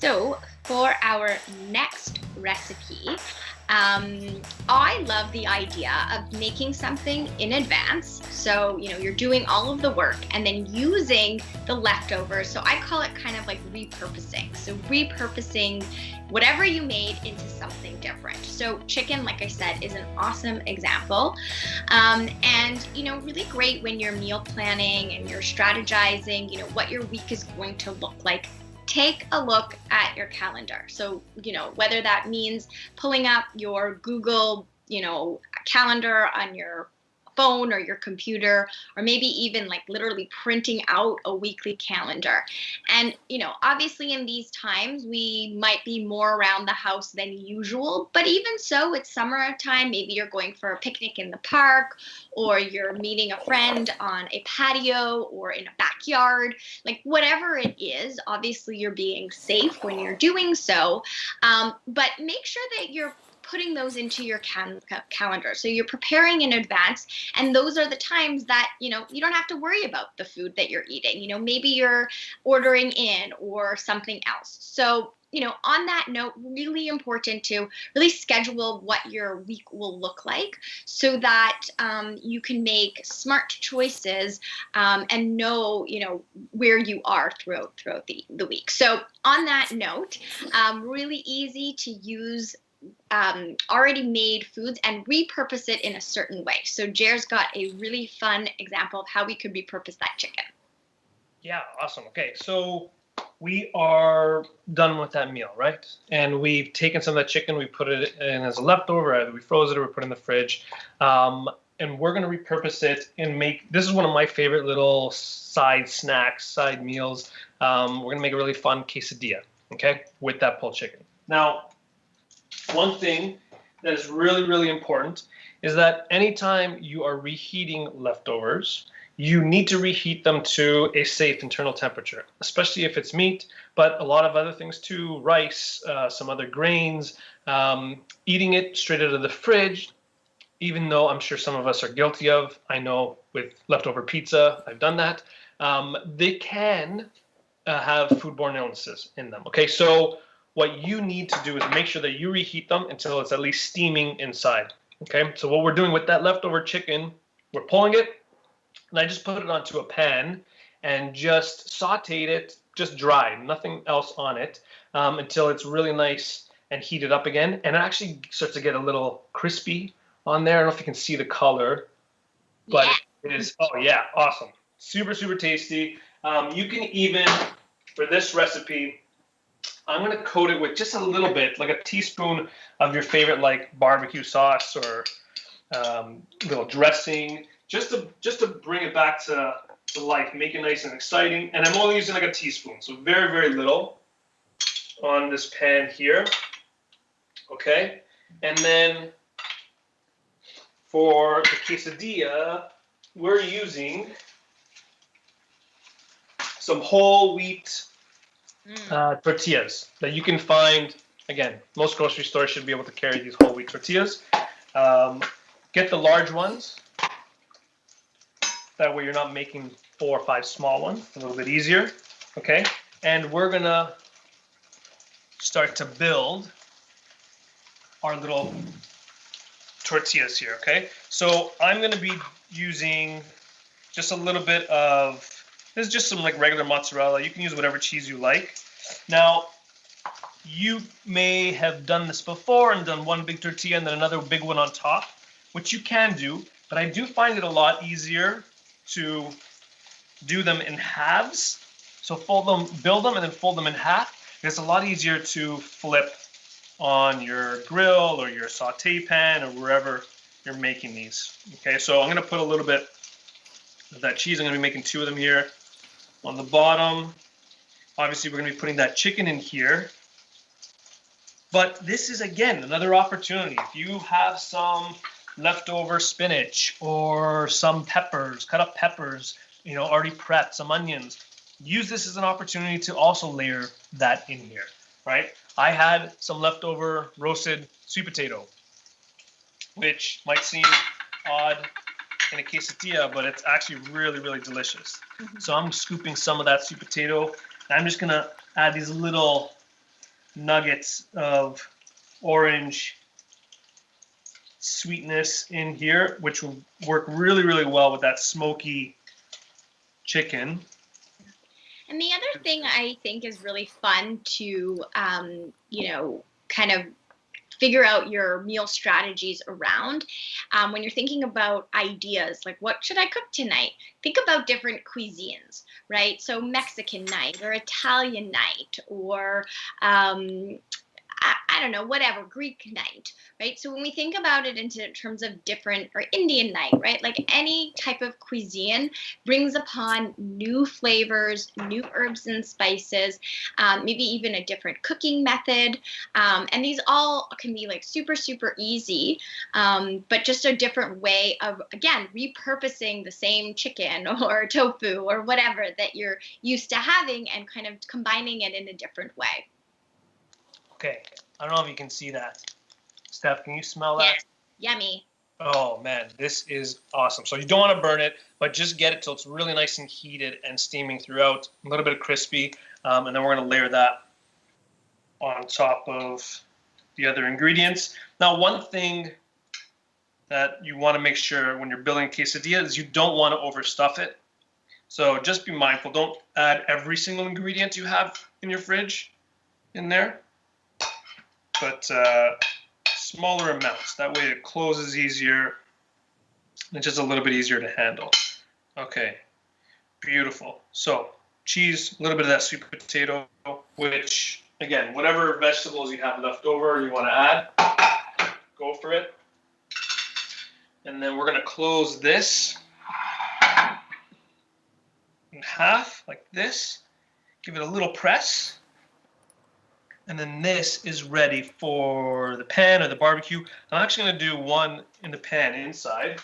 So for our next recipe, I love the idea of making something in advance. So, you're doing all of the work and then using the leftovers. So I call it kind of like repurposing. So repurposing whatever you made into something different. So chicken, like I said, is an awesome example. And, really great when you're meal planning and you're strategizing, what your week is going to look like. Take a look at your calendar. So, whether that means pulling up your Google, calendar on your phone or your computer, or maybe even like literally printing out a weekly calendar. And, obviously in these times, we might be more around the house than usual, but even so, it's summertime. Maybe you're going for a picnic in the park, or you're meeting a friend on a patio or in a backyard, like whatever it is. Obviously you're being safe when you're doing so, but make sure that you're putting those into your calendar. So you're preparing in advance, and those are the times that, you don't have to worry about the food that you're eating. Maybe you're ordering in or something else. So, on that note, really important to really schedule what your week will look like so that you can make smart choices and know, where you are throughout the week. So on that note, really easy to use already made foods and repurpose it in a certain way. So Jer's got a really fun example of how we could repurpose that chicken. Yeah, awesome. Okay, so we are done with that meal, right? And we've taken some of that chicken, we put it in as a leftover, either we froze it or we put it in the fridge. And we're going to repurpose it and this is one of my favorite little side snacks, side meals. We're going to make a really fun quesadilla, okay, with that pulled chicken. Now, one thing that is really, really important is that anytime you are reheating leftovers, you need to reheat them to a safe internal temperature, especially if it's meat, but a lot of other things too, rice, some other grains. Eating it straight out of the fridge, even though I'm sure some of us are guilty of, I know with leftover pizza, I've done that, they can have foodborne illnesses in them. Okay, so what you need to do is make sure that you reheat them until it's at least steaming inside. Okay, so what we're doing with that leftover chicken, we're pulling it, and I just put it onto a pan and just sauteed it, just dry, nothing else on it, until it's really nice and heated up again. And it actually starts to get a little crispy on there. I don't know if you can see the color, but yeah. It is, oh yeah, awesome. Super, super tasty. You can even, for this recipe, I'm going to coat it with just a little bit, like a teaspoon of your favorite like barbecue sauce or little dressing, just to bring it back to life, make it nice and exciting. And I'm only using like a teaspoon, so very, very little on this pan here. Okay, and then for the quesadilla, we're using some whole wheat tortillas that you can find. Again, most grocery stores should be able to carry these whole wheat tortillas. Get the large ones. That way you're not making 4 or 5 small ones. It's a little bit easier. Okay, and we're gonna start to build our little tortillas here. Okay, so I'm gonna be using just a little bit of, this is just some like regular mozzarella. You can use whatever cheese you like. Now, you may have done this before and done one big tortilla and then another big one on top, which you can do, but I do find it a lot easier to do them in halves. So fold them, build them, and then fold them in half. It's a lot easier to flip on your grill or your saute pan or wherever you're making these. Okay, so I'm gonna put a little bit of that cheese. I'm gonna be making 2 of them here. On the bottom, obviously we're gonna be putting that chicken in here. But this is, again, another opportunity. If you have some leftover spinach or some peppers, cut up peppers, already prepped, some onions, use this as an opportunity to also layer that in here, right? I had some leftover roasted sweet potato, which might seem odd in a quesadilla, but it's actually really, really delicious. So I'm scooping some of that sweet potato, and I'm just gonna add these little nuggets of orange sweetness in here, which will work really, really well with that smoky chicken. And the other thing I think is really fun to, kind of figure out your meal strategies around when you're thinking about ideas like what should I cook tonight, think about different cuisines, right? So Mexican night or Italian night or I don't know, whatever, Greek night, right? So when we think about it in terms of different, or Indian night, right? Like any type of cuisine brings upon new flavors, new herbs and spices, maybe even a different cooking method. And these all can be like super, super easy, but just a different way of, again, repurposing the same chicken or tofu or whatever that you're used to having and kind of combining it in a different way. Okay, I don't know if you can see that. Steph, can you smell that? Yes. Yummy. Oh man, this is awesome. So you don't want to burn it, but just get it till it's really nice and heated and steaming throughout, a little bit of crispy, and then we're going to layer that on top of the other ingredients. Now, one thing that you want to make sure when you're building a quesadilla is you don't want to overstuff it. So just be mindful. Don't add every single ingredient you have in your fridge in there, but smaller amounts. That way it closes easier and it's just a little bit easier to handle. Okay, beautiful. So cheese, a little bit of that sweet potato, which, again, whatever vegetables you have left over you want to add, go for it. And then we're going to close this in half like this. Give it a little press. And then this is ready for the pan or the barbecue. I'm actually going to do one in the pan inside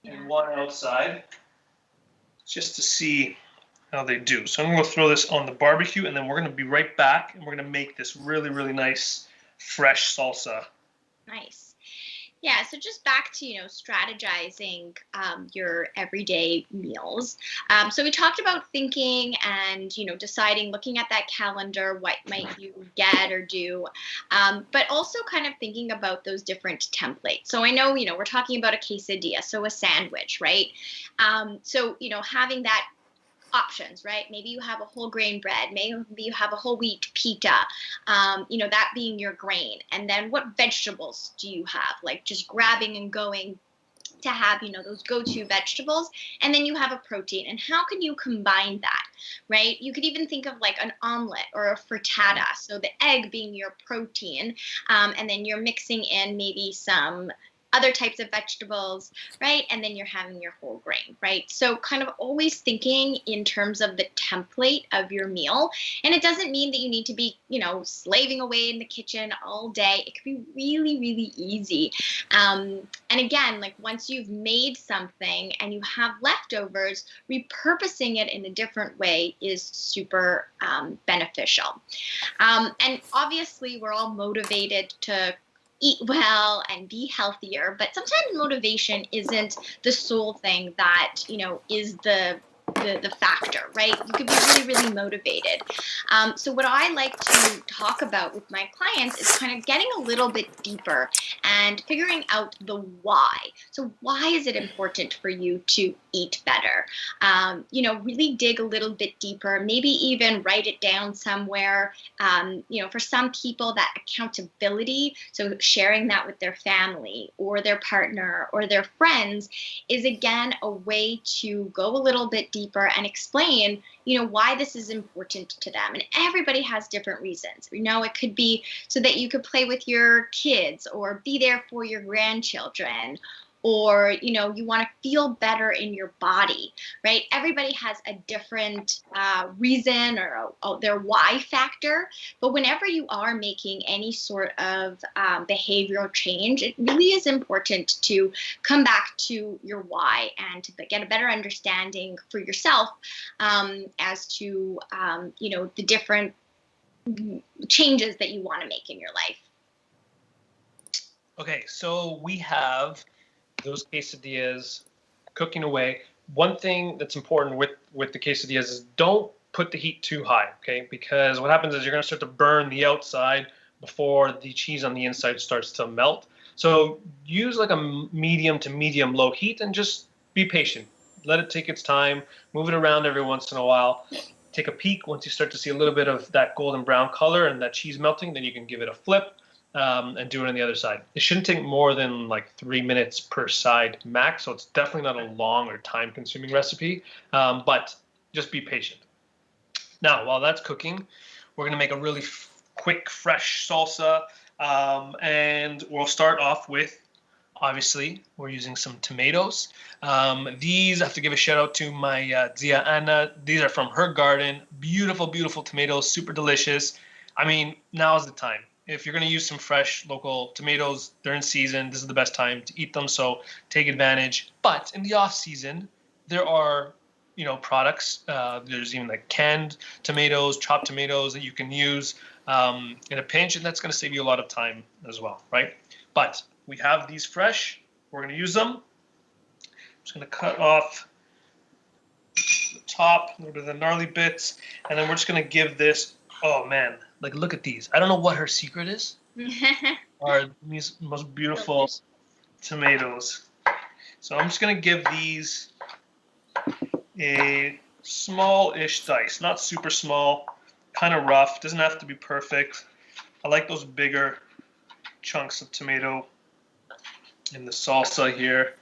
and one outside just to see how they do. So I'm going to throw this on the barbecue and then we're going to be right back and we're going to make this really, really nice fresh salsa. Nice. Yeah, so just back to, strategizing your everyday meals. So we talked about thinking and, deciding, looking at that calendar, what might you get or do, but also kind of thinking about those different templates. So I know, we're talking about a quesadilla, so a sandwich, right? So, having that options, right? Maybe you have a whole grain bread, maybe you have a whole wheat pita, that being your grain. And then what vegetables do you have? Like just grabbing and going to have, those go-to vegetables. And then you have a protein. And how can you combine that, right? You could even think of like an omelet or a frittata. So the egg being your protein, and then you're mixing in maybe some other types of vegetables, right? And then you're having your whole grain, right? So kind of always thinking in terms of the template of your meal. And it doesn't mean that you need to be, slaving away in the kitchen all day. It could be really, really easy. And again, like once you've made something and you have leftovers, repurposing it in a different way is super beneficial. And obviously we're all motivated to eat well and be healthier, but sometimes motivation isn't the sole thing that, is the factor, right? You could be really, really motivated. So what I like to talk about with my clients is kind of getting a little bit deeper and figuring out the why. So why is it important for you to eat better? Really dig a little bit deeper, maybe even write it down somewhere. For some people, that accountability, so sharing that with their family or their partner or their friends is, again, a way to go a little bit deeper and explain, why this is important to them. And everybody has different reasons. It could be so that you could play with your kids or be there for your grandchildren, or, you want to feel better in your body, right? Everybody has a different reason or their why factor. But whenever you are making any sort of behavioral change, it really is important to come back to your why and to get a better understanding for yourself as to, the different changes that you want to make in your life. Okay, so we have those quesadillas cooking away. One thing that's important with the quesadillas is don't put the heat too high, okay? Because what happens is you're going to start to burn the outside before the cheese on the inside starts to melt. So use like a medium to medium low heat and just be patient. Let it take its time. Move it around every once in a while. Take a peek. Once you start to see a little bit of that golden brown color and that cheese melting, then you can give it a flip and do it on the other side. It shouldn't take more than like 3 minutes per side max, so it's definitely not a long or time-consuming recipe, but just be patient. Now, while that's cooking, we're going to make a really quick, fresh salsa, and we'll start off with, obviously, we're using some tomatoes. These, I have to give a shout out to my Zia Anna. These are from her garden. Beautiful, beautiful tomatoes, super delicious. I mean, now's the time. If you're going to use some fresh local tomatoes, they're in season. This is the best time to eat them, so take advantage. But in the off season, there are products. There's even like canned tomatoes, chopped tomatoes that you can use in a pinch, and that's going to save you a lot of time as well, right? But we have these fresh. We're going to use them. I'm just going to cut off the top, a little bit of the gnarly bits, and then we're just going to give this. Oh man, like look at these. I don't know what her secret is. Are these most beautiful tomatoes. So I'm just going to give these a small-ish dice, not super small, kind of rough, doesn't have to be perfect. I like those bigger chunks of tomato in the salsa here.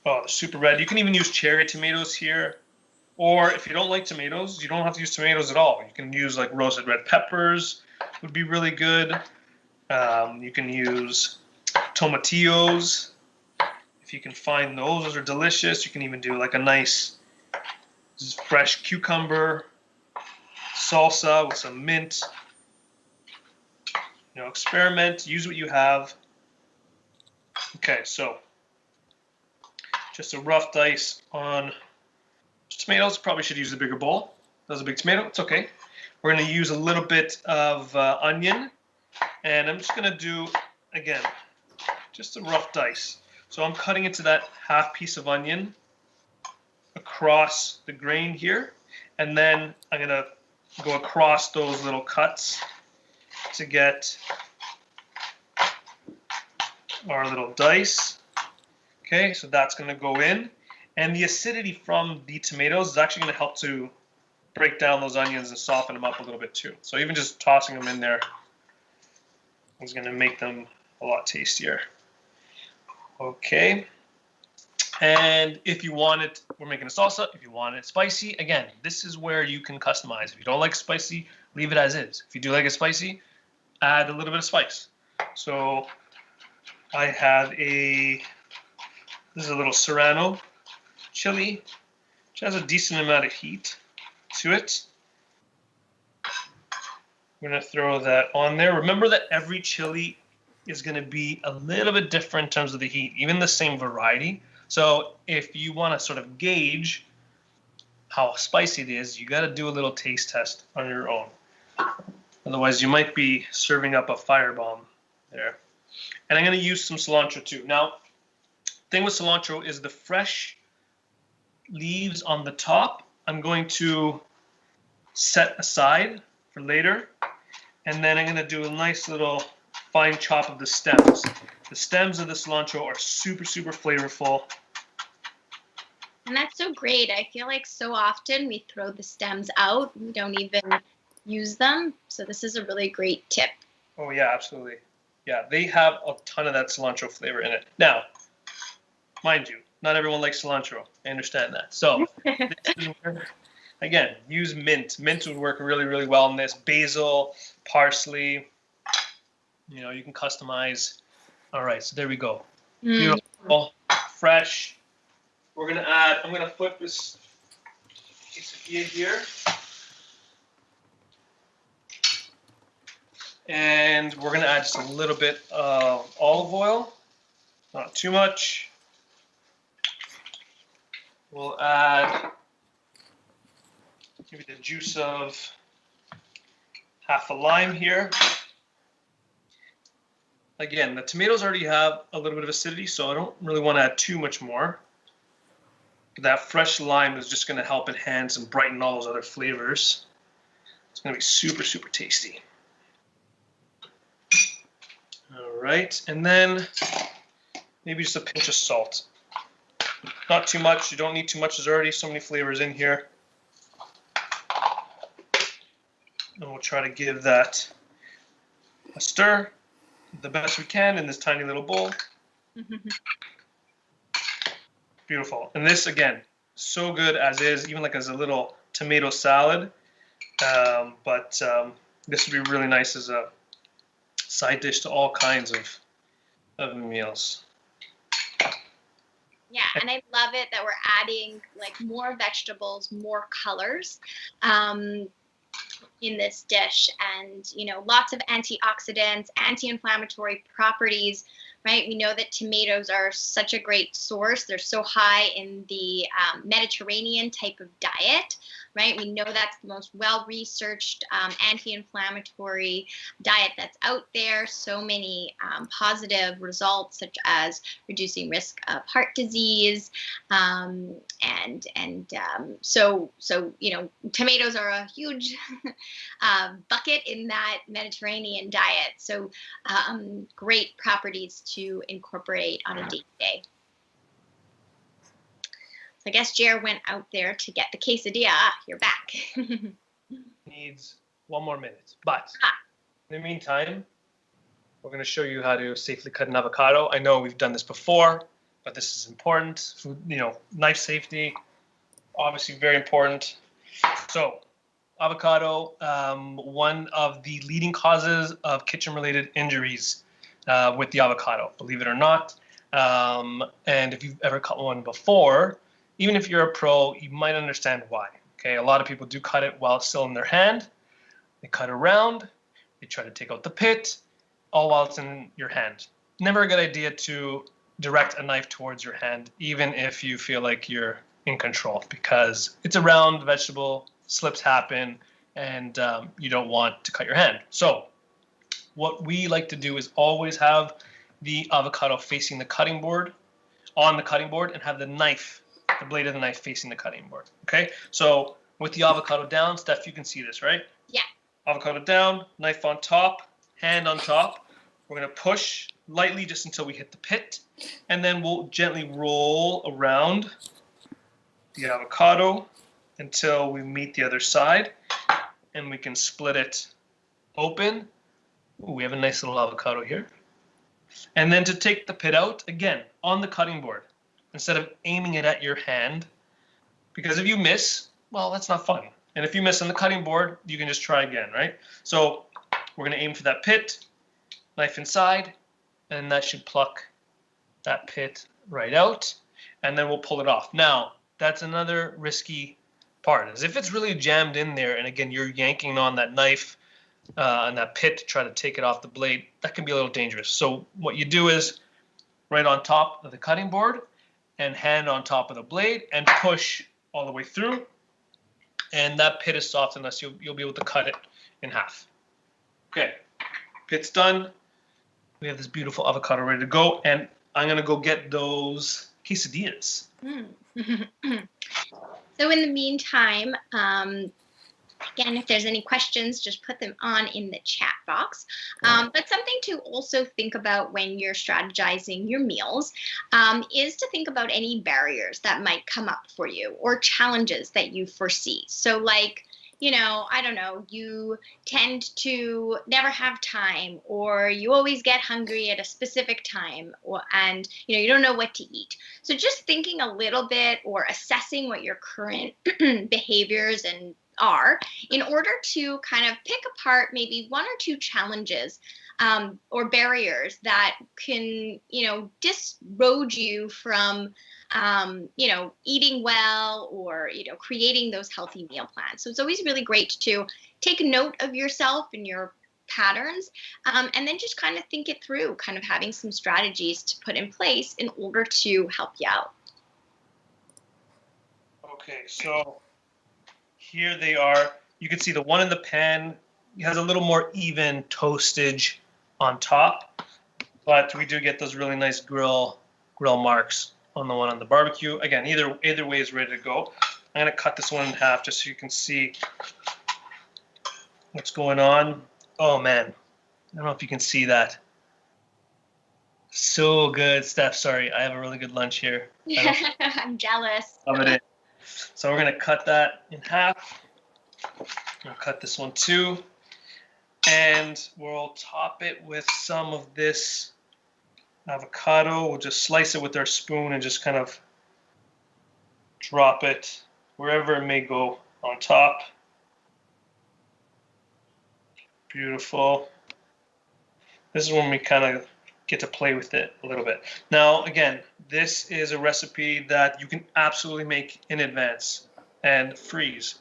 Oh, they're super red. You can even use cherry tomatoes here. Or if you don't like tomatoes, you don't have to use tomatoes at all. You can use like roasted red peppers, would be really good. You can use tomatillos. If you can find those are delicious. You can even do like a nice fresh cucumber salsa with some mint. Experiment, use what you have. Okay, so just a rough dice on tomatoes. Probably should use a bigger bowl. That was a big tomato. It's okay. We're going to use a little bit of onion, and I'm just going to do, again, just a rough dice. So I'm cutting into that half piece of onion across the grain here, and then I'm going to go across those little cuts to get our little dice. Okay, so that's going to go in. And the acidity from the tomatoes is actually going to help to break down those onions and soften them up a little bit too. So even just tossing them in there is going to make them a lot tastier. Okay. And if you want it, we're making a salsa. If you want it spicy, again, this is where you can customize. If you don't like spicy, leave it as is. If you do like it spicy, add a little bit of spice. So I have this is a little serrano chili, which has a decent amount of heat to it. I'm going to throw that on there. Remember that every chili is going to be a little bit different in terms of the heat, even the same variety. So if you want to sort of gauge how spicy it is, you got to do a little taste test on your own. Otherwise, you might be serving up a firebomb there. And I'm going to use some cilantro too. Now, the thing with cilantro is the fresh leaves on the top, I'm going to set aside for later. And then I'm going to do a nice little fine chop of the stems. The stems of the cilantro are super, super flavorful. And that's so great. I feel like so often we throw the stems out. We don't even use them. So this is a really great tip. Oh, yeah, absolutely. Yeah, they have a ton of that cilantro flavor in it. Now, mind you, not everyone likes cilantro. I understand that. So, again, use mint. Mint would work really, really well in this. Basil, parsley. You can customize. All right, so there we go. Beautiful, fresh. We're going to add, I'm going to flip this quesadilla here. And we're going to add just a little bit of olive oil, not too much. We'll add maybe the juice of half a lime here. Again, the tomatoes already have a little bit of acidity, so I don't really want to add too much more. That fresh lime is just going to help enhance and brighten all those other flavors. It's going to be super, super tasty. All right, and then maybe just a pinch of salt. Not too much. You don't need too much. There's already so many flavors in here. And we'll try to give that a stir the best we can in this tiny little bowl. Beautiful. And this, again, so good as is, even like as a little tomato salad. But this would be really nice as a side dish to all kinds of meals. Yeah, and I love it that we're adding like more vegetables, more colors in this dish, and lots of antioxidants, anti-inflammatory properties, right? We know that tomatoes are such a great source. They're so high in the Mediterranean type of diet, right? We know that's the most well-researched anti-inflammatory diet that's out there. So many positive results, such as reducing risk of heart disease, so tomatoes are a huge bucket in that Mediterranean diet. So great properties to incorporate on a day-to-day. So I guess Jer went out there to get the quesadilla. You're back. Needs 1 more minute. But in the meantime, we're going to show you how to safely cut an avocado. I know we've done this before, but this is important. Knife safety, obviously very important. So avocado, one of the leading causes of kitchen-related injuries with the avocado, believe it or not. And if you've ever cut one before, even if you're a pro, you might understand why. Okay, a lot of people do cut it while it's still in their hand. They cut around, they try to take out the pit, all while it's in your hand. Never a good idea to direct a knife towards your hand, even if you feel like you're in control, because it's a round vegetable, slips happen, and you don't want to cut your hand. So what we like to do is always have the avocado facing the cutting board, on the cutting board, and have the knife, the blade of the knife facing the cutting board. Okay, so with the avocado down, Steph, you can see this, right? Yeah. Avocado down, knife on top, hand on top. We're going to push lightly just until we hit the pit, and then we'll gently roll around the avocado until we meet the other side, and we can split it open. Ooh, we have a nice little avocado here. And then to take the pit out, again, on the cutting board, instead of aiming it at your hand, because if you miss, well, that's not fun. And if you miss on the cutting board, you can just try again, right? So we're going to aim for that pit, knife inside, and that should pluck that pit right out, and then we'll pull it off. Now, that's another risky part, is if it's really jammed in there, and again, you're yanking on that knife and that pit to try to take it off the blade, that can be a little dangerous. So what you do is right on top of the cutting board and hand on top of the blade and push all the way through, and that pit is soft enough you'll be able to cut it in half. Okay, pit's done. We have this beautiful avocado ready to go, and I'm going to go get those quesadillas. So in the meantime, again, if there's any questions, just put them on in the chat box. But something to also think about when you're strategizing your meals is to think about any barriers that might come up for you or challenges that you foresee. So like, I don't know, you tend to never have time, or you always get hungry at a specific time, and you don't know what to eat. So just thinking a little bit or assessing what your current behaviors are in order to kind of pick apart maybe 1 or 2 challenges or barriers that can, disroad you from eating well or, creating those healthy meal plans. So it's always really great to take note of yourself and your patterns, and then just kind of think it through, kind of having some strategies to put in place in order to help you out. Okay, so here they are. You can see the one in the pan has a little more even toastage on top, but we do get those really nice grill marks on the one on the barbecue. Again, either way is ready to go. I'm gonna cut this one in half just so you can see what's going on. Oh man, I don't know if you can see that. So good, Steph. Sorry, I have a really good lunch here. I'm jealous. Love it. So we're gonna cut that in half. I'll cut this one too, and we'll top it with some of this avocado. We'll just slice it with our spoon and just kind of drop it wherever it may go on top. Beautiful. This is when we kind of get to play with it a little bit. Now, again, this is a recipe that you can absolutely make in advance and freeze,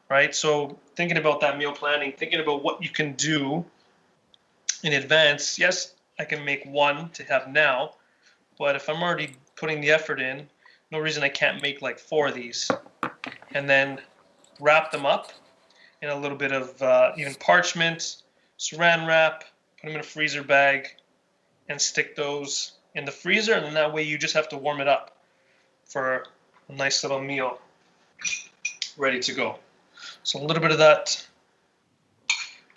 right? So thinking about that meal planning, thinking about what you can do in advance. Yes, I can make one to have now, but if I'm already putting the effort in, no reason I can't make like 4 of these and then wrap them up in a little bit of even parchment, saran wrap, put them in a freezer bag, and stick those in the freezer, and then that way you just have to warm it up for a nice little meal ready to go. So a little bit of that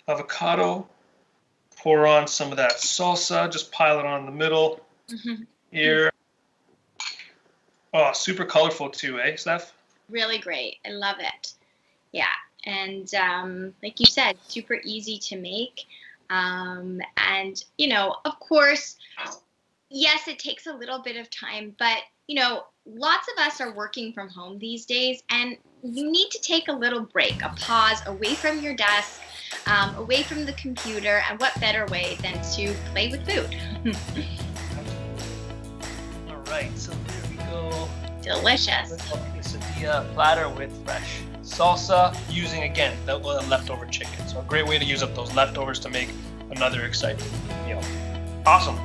avocado, pour on some of that salsa, just pile it on in the middle here. Oh, super colorful too, eh, Steph? Really great. I love it. Yeah. And like you said, super easy to make. And, you know, of course, yes, it takes a little bit of time, but, you know, lots of us are working from home these days, and you need to take a little break, a pause away from your desk, away from the computer, and what better way than to play with food? All right, so there we go. Delicious. Quesadilla platter with fresh salsa, using again the leftover chicken. So a great way to use up those leftovers to make another exciting meal. Awesome.